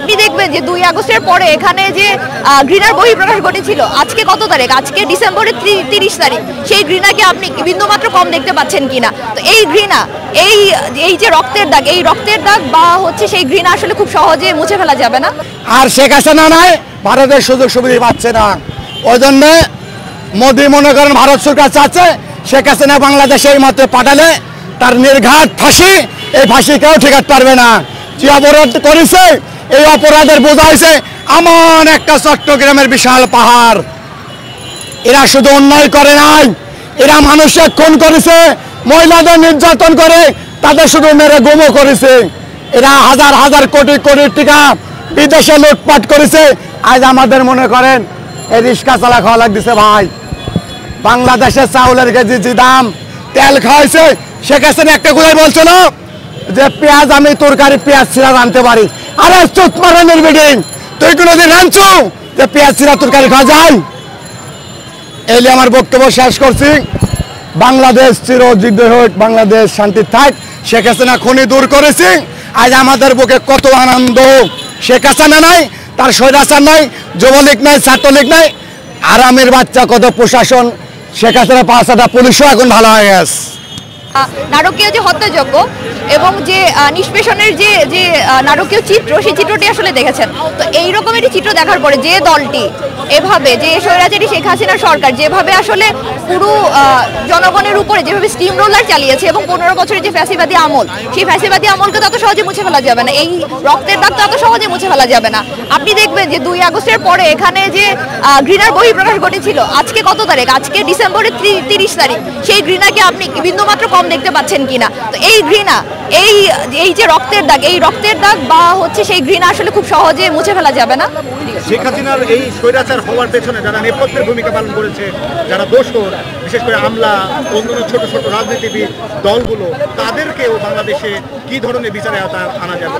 আপনি দেখবেন যে 2 আগস্টের পরে এখানে যে ঘৃণার বহিঃপ্রকাশ ঘটেছিল, আজকে কত তারিখ? আজকে ডিসেম্বরের 30 তারিখ। সেই ঘৃণাকে আপনি বিন্দুমাত্র কম দেখতে পাচ্ছেন কিনা? তো এই ঘৃণা, এই যে রক্তের দাগ, এই রক্তের দাগ বা হচ্ছে সেই ঘৃণা আসলে খুব সহজে মুছে ফেলা যাবে না। আর শেখ হাসিনা নাই, ভারতের সুযোগ সুবিধা পাচ্ছে না, ওই জন্য মোদি মনে করেন ভারত সরকার চাচ্ছে শেখ হাসিনা বাংলাদেশে এই মাত্র পাঠালে তার নির্ঘাত ফাঁসি, এই ফাঁসি কেউ ঠেকাতে পারবে না। যে অপরাধ করেছে এই অপরাধের বোঝা হয়েছে এমন একটা চট্টগ্রামের বিশাল পাহাড়। এরা শুধু অন্যায় করে নাই, এরা মানুষের খুন করেছে, মহিলাদের নির্যাতন করে তাদের শুধু মেরে গুমও করেছে। এরা হাজার হাজার কোটি কোটি টাকা বিদেশে লুটপাট করেছে। আজ আমাদের মনে করেন এই রিক্সা চালা খাওয়া লাগতেছে ভাই। বাংলাদেশের চাউলের কেজি যে দাম, তেল খাওয়াইছে। শেখ হাসিনা একটা কথাই বলছিল যে পেঁয়াজ আমি তরকারি পেঁয়াজ ছিঁড়া রাঁধতে পারি। আরে চোখ মারানোর বিডিং, তুই কোনোদিন রাঁধছো যে পেঁয়াজ ছিঁড়া তরকারি খাওয়া যায়? এলে আমার বক্তব্য শেষ করছি। বাংলাদেশ চিরযুদ্ধ হোক, বাংলাদেশ শান্তি থাক। শেখ হাসিনা খনি দূর করেছি, আজ আমাদের বুকে কত আনন্দ। শেখ হাসিনা নাই, তার স্বৈরাচার নাই, যুবলীগ নাই, ছাত্রলীগ নাই, আরামের বাচ্চা কত প্রশাসন। শেখ হাসিনা 5টা পুলিশও এখন ভালো হয়ে গেছে। নারকীয় যে হত্যাযজ্ঞ এবং যে নিষ্পেষণের যে নারকীয় চিত্র, সেই চিত্রটি আসলে দেখেছেন। তো এই রকমেরই চিত্র দেখার পরে যে দলটি এভাবে, যে স্বৈরাচারী শেখ হাসিনার সরকার যেভাবে আসলে পুরো জনগণের উপরে যেভাবে স্টিম রোলার চালিয়েছে এবং 15 বছরের যে ফ্যাসিবাদী আমল, সেই ফ্যাসিবাদী আমলকে তত সহজে মুছে ফেলা যাবে না। এই রক্তের দাগ তত সহজে মুছে ফেলা যাবে না। আপনি দেখবেন যে 2 আগস্টের পরে এখানে যে ঘৃণার বহিঃপ্রকাশ ঘটেছিল, আজকে কত তারিখ? আজকে ডিসেম্বরের 30 তারিখ। সেই ঘৃণাকে আপনি বিন্দুমাত্র কম দেখতে পাচ্ছেন কিনা? তো এই ঘৃণা, এই যে রক্তের দাগ, এই রক্তের দাগ বা হচ্ছে সেই ঘৃণা আসলে খুব সহজে মুছে ফেলা যাবে না। শেখ হাসিনার এই স্বৈরাচার হওয়ার পেছনে যারা নেপথ্যের ভূমিকা পালন করেছে, যারা দোষর, বিশেষ করে আমলা, অন্যান্য ছোট ছোট রাজনীতিবিদ দলগুলো, তাদেরকেও বাংলাদেশে কি ধরনের বিচারে আনা যাবে?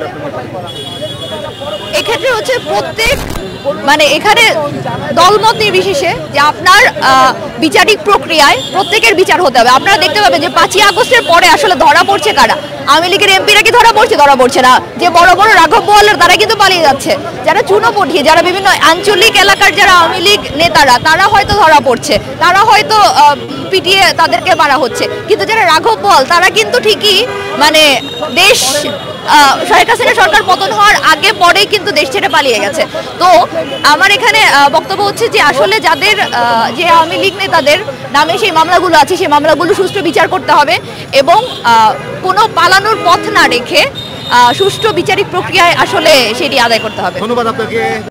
এক্ষেত্রে হচ্ছে প্রত্যেক এখানে দলমত নির্বিশেষে যে আপনার বিচারিক প্রক্রিয়ায় প্রত্যেকের বিচার হতে হবে। আপনারা দেখতে পাবেন যে 5ই আগস্টের পরে আসলে ধরা পড়ছে কারা? আওয়ামী লীগের এমপিরা কি ধরা পড়ছে না। যে বড় বড় রাঘব বোয়ালের তারা কিন্তু পালিয়ে যাচ্ছে। যারা চুনোপুঁটি, যারা বিভিন্ন আঞ্চলিক এলাকার যারা আওয়ামী লীগ নেতারা, তারা হয়তো ধরা পড়ছে, তারা হয়তো পিটিয়ে তাদেরকে মারা হচ্ছে। কিন্তু যারা রাঘব বোয়াল, তারা কিন্তু ঠিকই দেশ শেখ হাসিনা সরকার পতন হওয়ার আগে পরেই কিন্তু দেশ ছেড়ে পালিয়ে গেছে। তো আমার এখানে বক্তব্য হচ্ছে যে আসলে যাদের যে আওয়ামী লীগ নেতাদের নামে সেই মামলাগুলো আছে, সেই মামলাগুলো সুষ্ঠু বিচার করতে হবে এবং কোনো পালানোর পথ না রেখে সুষ্ঠু বিচারিক প্রক্রিয়ায় আসলে সেটি আদায় করতে হবে। ধন্যবাদ আপনাকে।